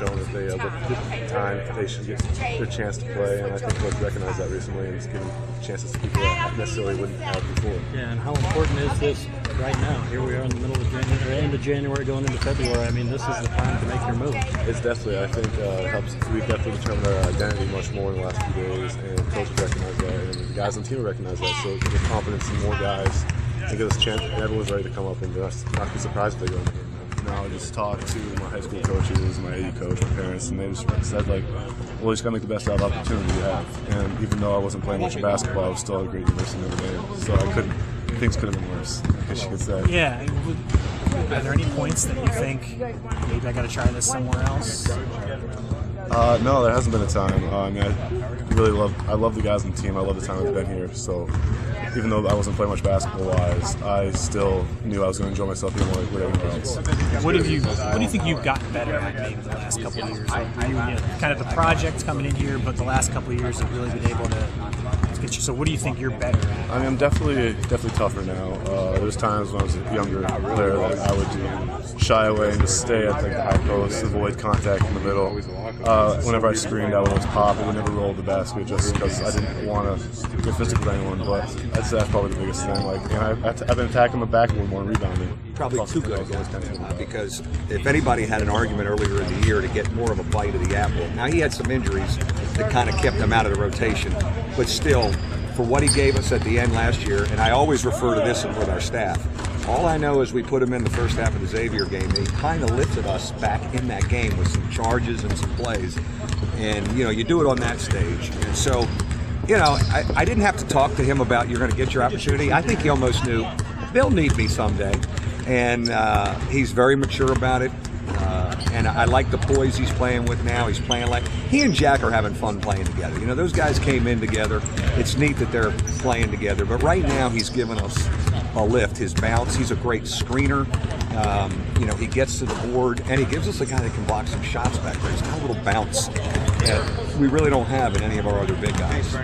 shown that they with time they should get their chance to play, and I think Coach recognized that recently and is giving chances to people that necessarily wouldn't have before. Yeah, and how important is this right now? Here we are in the middle of January, end of January, going into February. I mean, this is the time to make your move. It's definitely, I think, helps. We've definitely determined our identity much more in the last few days, and coaches recognize that, and the guys on the team recognize that. So give confidence in more guys and give us a chance. And everyone's ready to come up and not be surprised if they go in the game. Now I just talked to my high school coaches, my AU coach, my parents, and they just said, like, well, you just got to make the best out of the opportunity you have. And even though I wasn't playing much basketball, I was still at a great university in Notre Dame. So things could have been worse, I guess you could say. Yeah. Are there any points that you think maybe I got to try this somewhere else? No, there hasn't been a time. I mean, I love the guys on the team. I love the time I've been here. So even though I wasn't playing much basketball-wise, I still knew I was going to enjoy myself even more like anywhere else. What do you think you've gotten better at maybe the last couple of years? Kind of the project coming in here, but the last couple of years have really been able to get you. So what do you think you're better at? I mean, I'm definitely tougher now. There's times when I was a younger player that I would shy away and just stay at the high post, avoid contact in the middle. Whenever I screened, I would always pop. I would never roll the basket just because I didn't want to get physical with anyone. But I'd say that's probably the biggest thing. I've been attacking the backboard more and rebounding. Probably too good, because if anybody had an argument earlier in the year to get more of a bite of the apple, now he had some injuries that kind of kept him out of the rotation, but still, for what he gave us at the end last year, and I always refer to this with our staff, all I know is we put him in the first half of the Xavier game, and he kind of lifted us back in that game with some charges and some plays, and you do it on that stage, and so I didn't have to talk to him about you're going to get your opportunity. I think he almost knew they'll need me someday, and he's very mature about it. And I like the poise he's playing with now. He's playing like he and Jack are having fun playing together. Those guys came in together. It's neat that they're playing together. But right now, he's given us a lift. His bounce. He's a great screener. He gets to the board, and he gives us a guy that can block some shots back there. He's got a little bounce that we really don't have in any of our other big guys.